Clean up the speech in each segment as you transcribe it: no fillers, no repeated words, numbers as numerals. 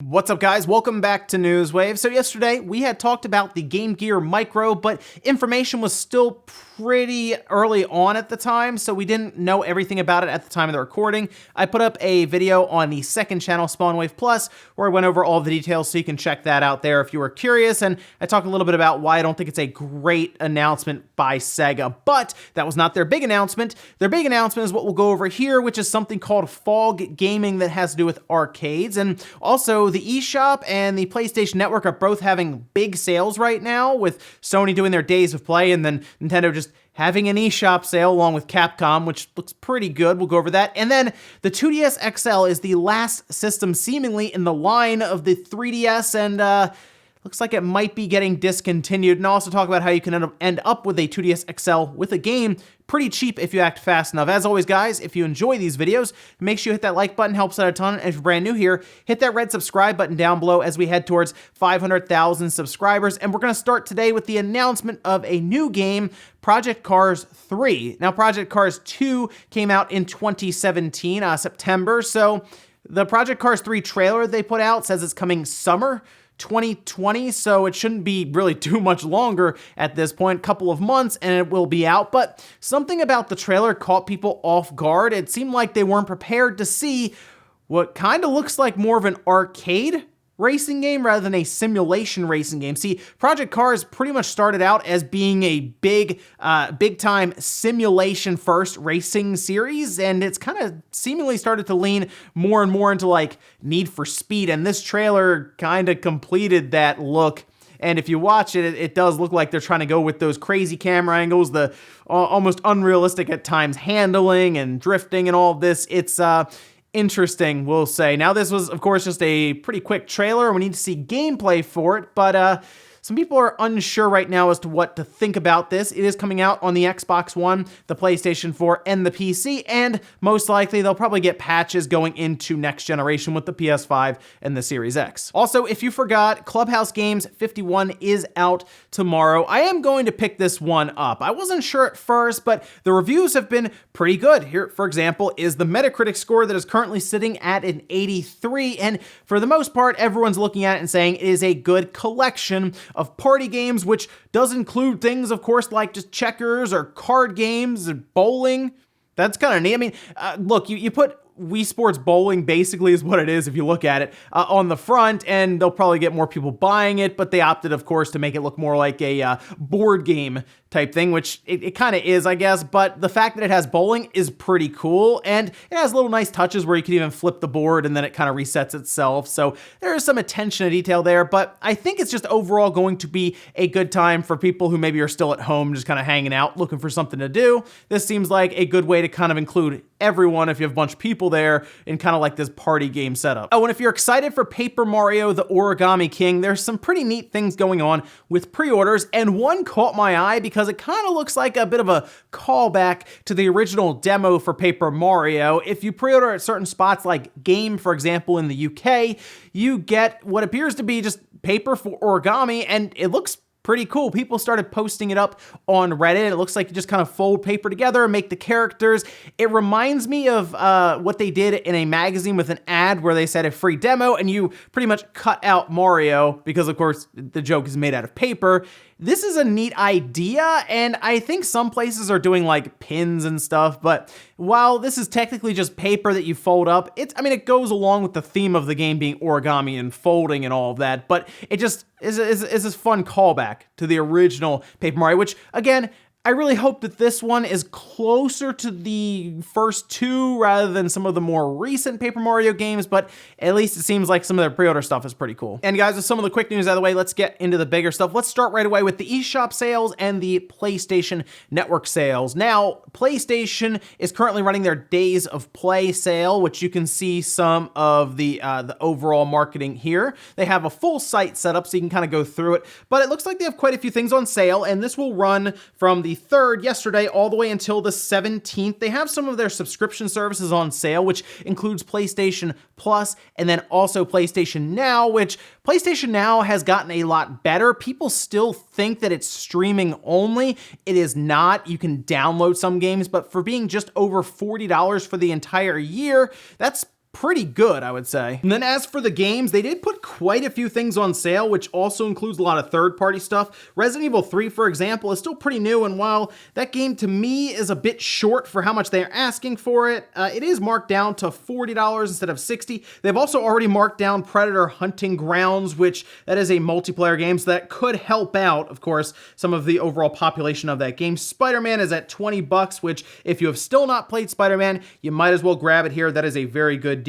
What's up, guys? Welcome back to Newswave. So yesterday we had talked about the Game Gear Micro, but information was still pretty early on at the time, so we didn't know everything about it at the time of the recording. I put up a video on the second channel, Spawnwave Plus, where I went over all the details, so you can check that out there if you were curious, and I talked a little bit about why I don't think it's a great announcement by SEGA, but that was not their big announcement. Their big announcement is what we'll go over here, which is something called Fog Gaming that has to do with arcades, and also the eShop and the PlayStation Network are both having big sales right now, with Sony doing their Days of Play and then Nintendo just having an eShop sale along with Capcom, which looks pretty good. We'll go over that. And then the 2DS XL is the last system seemingly in the line of the 3DS, and looks like it might be getting discontinued. And I'll also talk about how you can end up with a 2DS XL with a game pretty cheap if you act fast enough. As always, guys, if you enjoy these videos, make sure you hit that like button, helps out a ton. And if you're brand new here, hit that red subscribe button down below as we head towards 500,000 subscribers. And we're going to start today with the announcement of a new game, Project Cars 3. Now, Project Cars 2 came out in 2017, September. So the Project Cars 3 trailer they put out says it's coming summer 2020, so it shouldn't be really too much longer at this point, couple of months, and it will be out. But something about the trailer caught people off guard. It seemed like they weren't prepared to see what kind of looks like more of an arcade racing game rather than a simulation racing game. See, Project Cars pretty much started out as being a big time simulation first racing series, and it's kind of seemingly started to lean more and more into like Need for Speed, and this trailer kind of completed that look. And if you watch it, it does look like they're trying to go with those crazy camera angles, the almost unrealistic at times handling and drifting and all of this. It's interesting, we'll say. Now, this was, of course, just a pretty quick trailer. We need to see gameplay for it, but some people are unsure right now as to what to think about this. It is coming out on the Xbox One, the PlayStation 4, and the PC, and most likely they'll probably get patches going into next generation with the PS5 and the Series X. Also, if you forgot, Clubhouse Games 51 is out tomorrow. I am going to pick this one up. I wasn't sure at first, but the reviews have been pretty good. Here, for example, is the Metacritic score that is currently sitting at an 83, and for the most part, everyone's looking at it and saying it is a good collection of party games, which does include things, of course, like just checkers or card games and bowling. That's kind of neat. I mean, look, you put Wii Sports Bowling basically is what it is if you look at it on the front, and they'll probably get more people buying it, but they opted, of course, to make it look more like a board game type thing, which it kind of is, I guess, but the fact that it has bowling is pretty cool, and it has little nice touches where you can even flip the board and then it kind of resets itself, so there is some attention to detail there, but I think it's just overall going to be a good time for people who maybe are still at home just kind of hanging out, looking for something to do. This seems like a good way to kind of include everyone if you have a bunch of people there in kind of like this party game setup. Oh, and if you're excited for Paper Mario the Origami King, there's some pretty neat things going on with pre-orders, and one caught my eye because it kind of looks like a bit of a callback to the original demo for Paper Mario. If you pre-order at certain spots like Game, for example, in the UK, you get what appears to be just paper for origami, and it looks pretty cool. People started posting it up on Reddit. It looks like you just kind of fold paper together and make the characters. It reminds me of what they did in a magazine with an ad where they said a free demo and you pretty much cut out Mario because, of course, the joke is made out of paper. This is a neat idea, and I think some places are doing like pins and stuff, but while this is technically just paper that you fold up, it goes along with the theme of the game being origami and folding and all of that, but it just is this fun callback to the original Paper Mario, which, again, I really hope that this one is closer to the first two rather than some of the more recent Paper Mario games, but at least it seems like some of their pre-order stuff is pretty cool. And guys, with some of the quick news out of the way, let's get into the bigger stuff. Let's start right away with the eShop sales and the PlayStation Network sales. Now, PlayStation is currently running their Days of Play sale, which you can see some of the overall marketing here. They have a full site set up so you can kind of go through it, but it looks like they have quite a few things on sale, and this will run from the 3rd, yesterday, all the way until the 17th. They have some of their subscription services on sale, which includes PlayStation Plus and then also PlayStation Now, which PlayStation Now has gotten a lot better. People still think that it's streaming only. It is not. You can download some games, but for being just over $40 for the entire year, that's pretty good, I would say. And then as for the games, they did put quite a few things on sale, which also includes a lot of third-party stuff. Resident Evil 3, for example, is still pretty new, and while that game to me is a bit short for how much they're asking for it, it is marked down to $40 instead of $60. They've also already marked down Predator Hunting Grounds, which that is a multiplayer game, so that could help out, of course, some of the overall population of that game. Spider-Man is at $20, which if you have still not played Spider-Man, you might as well grab it here. That is a very good deal.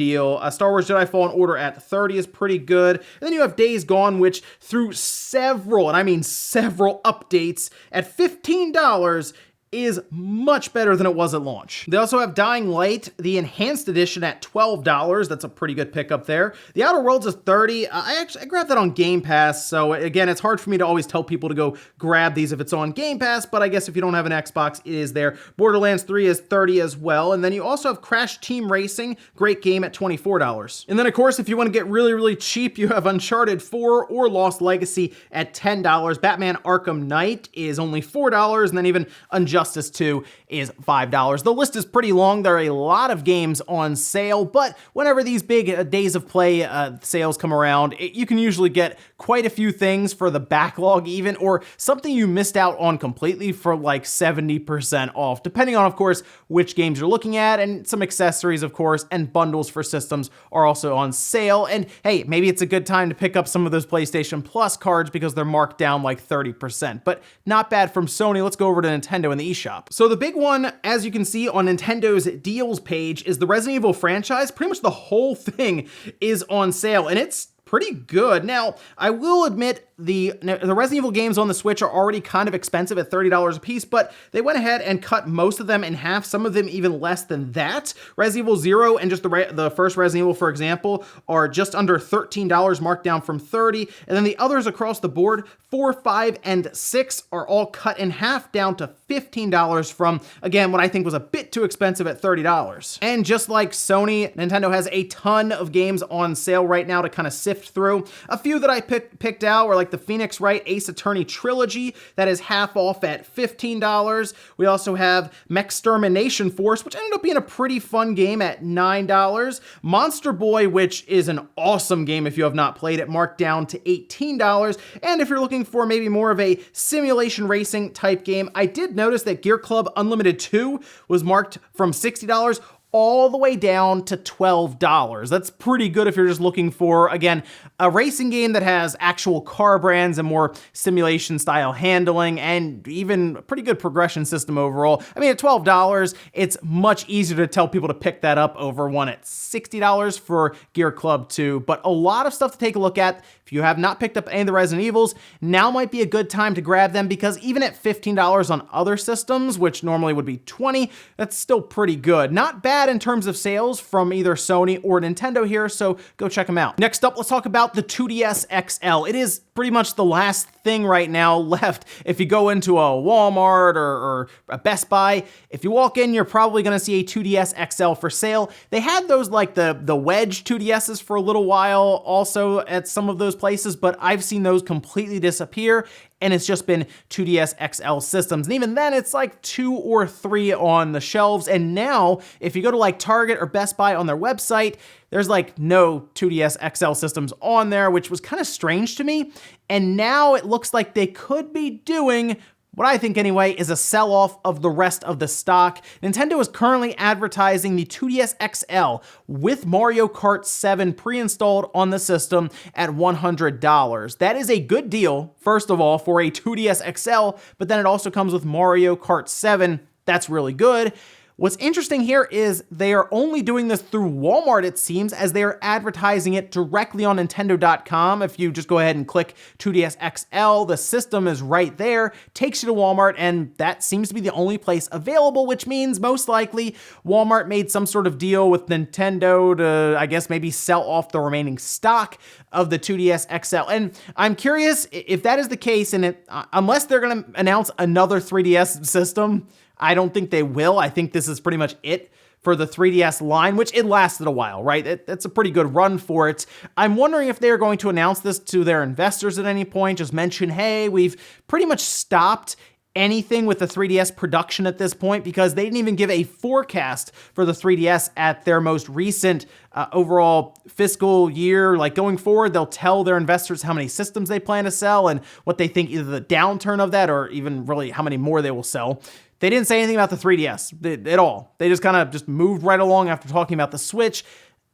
Star Wars Jedi Fallen Order at $30 is pretty good. And then you have Days Gone, which through several, and I mean several updates at $15 is much better than it was at launch. They also have Dying Light, the Enhanced Edition at $12. That's a pretty good pickup there. The Outer Worlds is $30. I grabbed that on Game Pass, so again, it's hard for me to always tell people to go grab these if it's on Game Pass, but I guess if you don't have an Xbox, it is there. Borderlands 3 is $30 as well, and then you also have Crash Team Racing, great game at $24. And then of course, if you want to get really, really cheap, you have Uncharted 4 or Lost Legacy at $10. Batman Arkham Knight is only $4, and then even Injustice 2 is $5. The list is pretty long. There are a lot of games on sale, but whenever these big days of play sales come around, you can usually get quite a few things for the backlog even, or something you missed out on completely for like 70% off, depending on, of course, which games you're looking at, and some accessories, of course, and bundles for systems are also on sale. And hey, maybe it's a good time to pick up some of those PlayStation Plus cards because they're marked down like 30%, but not bad from Sony. Let's go over to Nintendo and the eShop. So the big one, as you can see on Nintendo's deals page, is the Resident Evil franchise. Pretty much the whole thing is on sale, and it's pretty good. Now, I will admit the Resident Evil games on the Switch are already kind of expensive at $30 a piece, but they went ahead and cut most of them in half, some of them even less than that. Resident Evil 0 and just the first Resident Evil, for example, are just under $13, marked down from $30, and then the others across the board, 4, 5, and 6 are all cut in half down to $15 from, again, what I think was a bit too expensive at $30. And just like Sony, Nintendo has a ton of games on sale right now to kind of sift through. A few that I picked out were like the Phoenix Wright Ace Attorney Trilogy, that is half off at $15. We also have Mechstermination Force, which ended up being a pretty fun game at $9. Monster Boy, which is an awesome game if you have not played it, marked down to $18. And if you're looking for maybe more of a simulation racing type game, I did notice that Gear Club Unlimited 2 was marked from $60 all the way down to $12. That's pretty good if you're just looking for, again, a racing game that has actual car brands and more simulation style handling, and even a pretty good progression system overall. I mean, at $12, it's much easier to tell people to pick that up over one at $60 for Gear Club 2, but a lot of stuff to take a look at. If you have not picked up any of the Resident Evils, now might be a good time to grab them, because even at $15 on other systems, which normally would be $20, that's still pretty good. Not bad in terms of sales from either Sony or Nintendo here, so go check them out. Next up, let's talk about the 2DS XL. It is pretty much the last thing right now left. If you go into a Walmart or a Best Buy, if you walk in, you're probably gonna see a 2DS XL for sale. They had those like the wedge 2DSs for a little while also at some of those places, but I've seen those completely disappear, and it's just been 2DS XL systems. And even then, it's like 2 or 3 on the shelves. And now, if you go to like Target or Best Buy on their website, there's like no 2DS XL systems on there, which was kind of strange to me. And now it looks like they could be doing what I think anyway is a sell-off of the rest of the stock. Nintendo is currently advertising the 2DS XL with Mario Kart 7 pre-installed on the system at $100. That is a good deal, first of all, for a 2DS XL, but then it also comes with Mario Kart 7. That's really good. What's interesting here is they are only doing this through Walmart, it seems, as they are advertising it directly on Nintendo.com. If you just go ahead and click 2DS XL, the system is right there, takes you to Walmart, and that seems to be the only place available, which means most likely Walmart made some sort of deal with Nintendo to, I guess, maybe sell off the remaining stock of the 2DS XL. And I'm curious if that is the case, and unless they're going to announce another 3DS system, I don't think they will. I think this is pretty much it for the 3DS line, which it lasted a while, right? That's a pretty good run for it. I'm wondering if they're going to announce this to their investors at any point, just mention, hey, we've pretty much stopped anything with the 3DS production at this point, because they didn't even give a forecast for the 3DS at their most recent overall fiscal year. Like going forward, they'll tell their investors how many systems they plan to sell and what they think either the downturn of that or even really how many more they will sell. They didn't say anything about the 3DS at all. They just kind of just moved right along after talking about the Switch.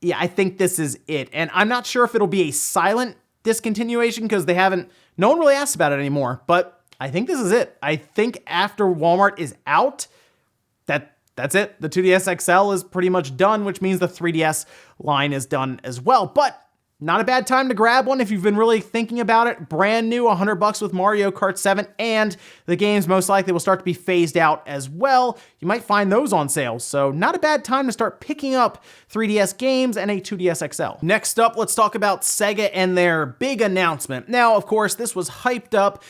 Yeah, I think this is it. And I'm not sure if it'll be a silent discontinuation because no one really asks about it anymore, but I think this is it. I think after Walmart is out, that's it. The 2DS XL is pretty much done, which means the 3DS line is done as well. But not a bad time to grab one if you've been really thinking about it. Brand new, $100 with Mario Kart 7, and the games most likely will start to be phased out as well. You might find those on sale, so not a bad time to start picking up 3DS games and a 2DS XL. Next up, let's talk about SEGA and their big announcement. Now, of course, this was hyped up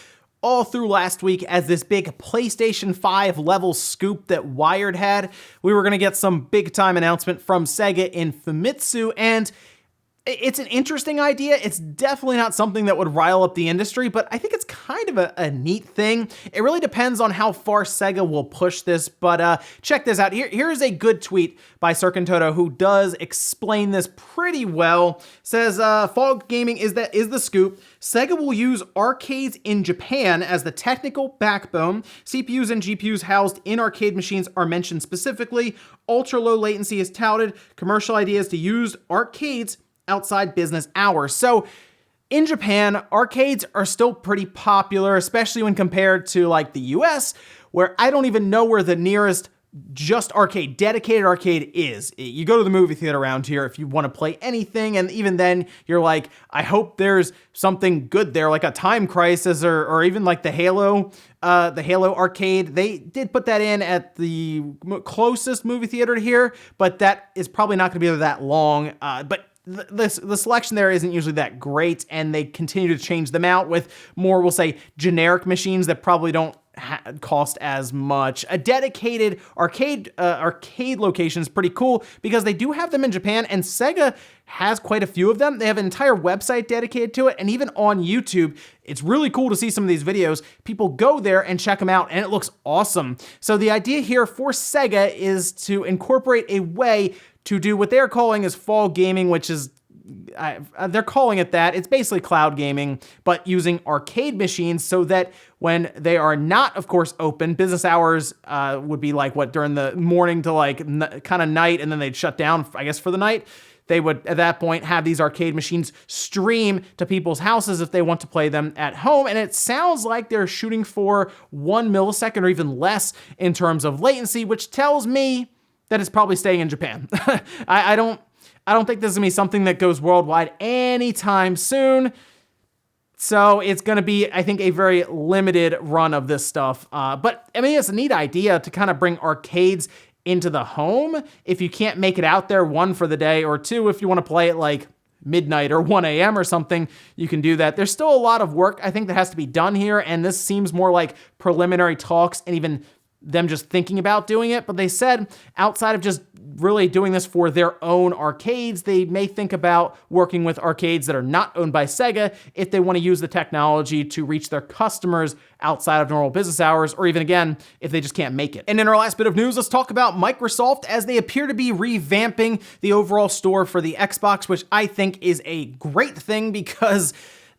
all through last week as this big PlayStation 5 level scoop that Wired had. We were going to get some big time announcement from SEGA in Famitsu, and it's an interesting idea. It's definitely not something that would rile up the industry, but I think it's kind of a neat thing. It really depends on how far SEGA will push this, but check this out. Here's a good tweet by Circuitoto who does explain this pretty well. Says, fall gaming is the scoop. SEGA will use arcades in Japan as the technical backbone. CPUs and GPUs housed in arcade machines are mentioned specifically. Ultra low latency is touted. Commercial ideas to use arcades outside business hours. So in Japan, arcades are still pretty popular, especially when compared to like the US, where I don't even know where the nearest just dedicated arcade is. You go to the movie theater around here if you want to play anything, and even then you're like, I hope there's something good there, like a Time Crisis or even like the Halo arcade. They did put that in at the closest movie theater to here, but that is probably not going to be that long. But the selection there isn't usually that great, and they continue to change them out with more, we'll say, generic machines that probably don't cost as much. A dedicated arcade location is pretty cool because they do have them in Japan, and SEGA has quite a few of them. They have an entire website dedicated to it, and even on YouTube, it's really cool to see some of these videos. People go there and check them out, and it looks awesome. So the idea here for SEGA is to incorporate a way to do what they're calling as fall gaming, which is, they're calling it that. It's basically cloud gaming, but using arcade machines so that when they are not, of course, open, business hours would be like during the morning to like kind of night, and then they'd shut down, I guess, for the night. They would, at that point, have these arcade machines stream to people's houses if they want to play them at home. And it sounds like they're shooting for 1 millisecond or even less in terms of latency, which tells me that it's probably staying in Japan. I don't think this is gonna be something that goes worldwide anytime soon. So it's gonna be, I think, a very limited run of this stuff. But I mean, it's a neat idea to kind of bring arcades into the home. If you can't make it out there, one, for the day, or two, if you want to play it like midnight or 1 a.m. or something, you can do that. There's still a lot of work, I think, that has to be done here, and this seems more like preliminary talks and even them just thinking about doing it. But they said outside of just really doing this for their own arcades, they may think about working with arcades that are not owned by SEGA if they want to use the technology to reach their customers outside of normal business hours, or even, again, if they just can't make it. And in our last bit of news, let's talk about Microsoft, as they appear to be revamping the overall store for the Xbox, which I think is a great thing because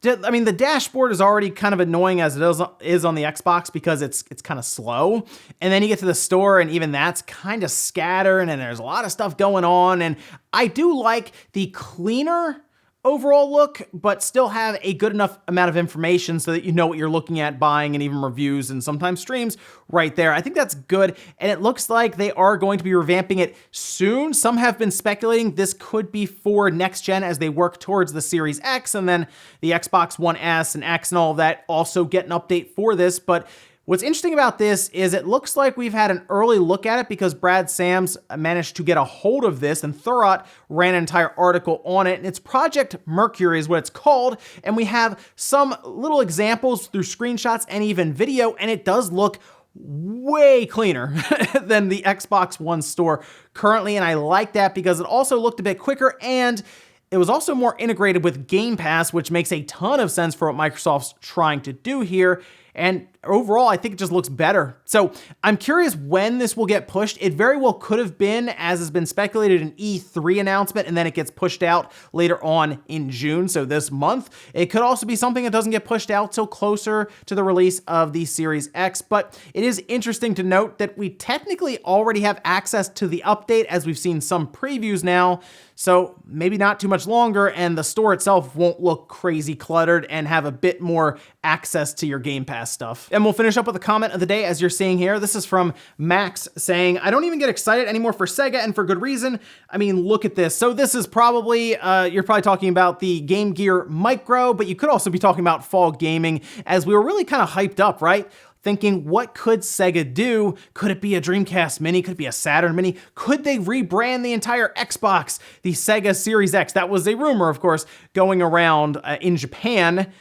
I mean, the dashboard is already kind of annoying as it is on the Xbox because it's kind of slow. And then you get to the store and even that's kind of scattered and there's a lot of stuff going on. And I do like the cleaner overall look, but still have a good enough amount of information so that you know what you're looking at, buying, and even reviews and sometimes streams right there. I think that's good. And it looks like they are going to be revamping it soon. Some have been speculating this could be for next gen as they work towards the Series X, and then the Xbox One S and X and all of that also get an update for this. But what's interesting about this is it looks like we've had an early look at it because Brad Sams managed to get a hold of this, and Thurrott ran an entire article on it. And it's Project Mercury is what it's called. And we have some little examples through screenshots and even video, and it does look way cleaner than the Xbox One store currently. And I like that because it also looked a bit quicker, and it was also more integrated with Game Pass, which makes a ton of sense for what Microsoft's trying to do here. And overall, I think it just looks better. So I'm curious when this will get pushed. It very well could have been, as has been speculated, an E3 announcement, and then it gets pushed out later on in June, so this month. It could also be something that doesn't get pushed out till closer to the release of the Series X, but it is interesting to note that we technically already have access to the update, as we've seen some previews now, so maybe not too much longer, and the store itself won't look crazy cluttered and have a bit more access to your Game Pass stuff. And we'll finish up with a comment of the day, as you're seeing here. This is from Max saying, I don't even get excited anymore for SEGA, and for good reason. I mean, look at this. So this is probably, you're probably talking about the Game Gear Micro, but you could also be talking about fall gaming, as we were really kind of hyped up, right? Thinking, what could SEGA do? Could it be a Dreamcast Mini? Could it be a Saturn Mini? Could they rebrand the entire Xbox, the SEGA Series X? That was a rumor, of course, going around in Japan.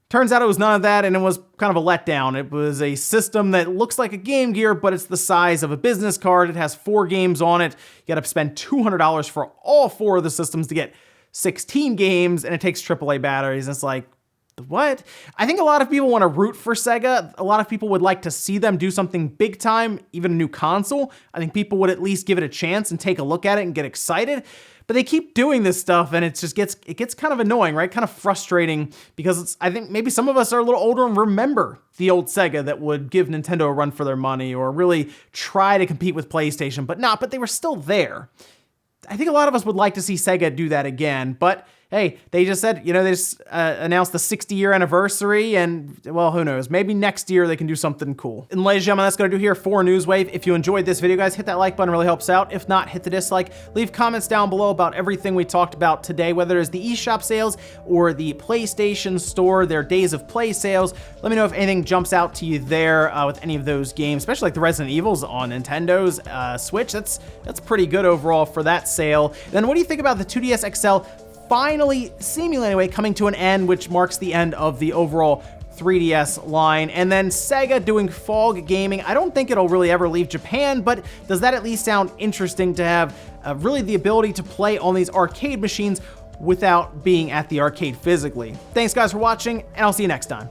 Turns out it was none of that, and it was kind of a letdown. It was a system that looks like a Game Gear, but it's the size of a business card. It has 4 games on it. You gotta spend $200 for all 4 of the systems to get 16 games, and it takes AAA batteries. And it's like, what? I think a lot of people want to root for SEGA. A lot of people would like to see them do something big time, even a new console. I think people would at least give it a chance and take a look at it and get excited. But they keep doing this stuff, and it gets kind of annoying, right? Kind of frustrating, because I think maybe some of us are a little older and remember the old SEGA that would give Nintendo a run for their money or really try to compete with PlayStation, but they were still there. I think a lot of us would like to see SEGA do that again, but hey, they just said, they just announced the 60-year anniversary, and, well, who knows? Maybe next year they can do something cool. And ladies and gentlemen, that's going to do here for Newswave. If you enjoyed this video, guys, hit that like button, really helps out. If not, hit the dislike. Leave comments down below about everything we talked about today, whether it's the eShop sales or the PlayStation Store, their Days of Play sales. Let me know if anything jumps out to you there with any of those games, especially like the Resident Evils on Nintendo's Switch. That's pretty good overall for that sale. And then what do you think about the 2DS XL finally, seemingly anyway, coming to an end, which marks the end of the overall 3DS line? And then SEGA doing fall gaming. I don't think it'll really ever leave Japan, but does that at least sound interesting to have really the ability to play on these arcade machines without being at the arcade physically? Thanks guys for watching, and I'll see you next time.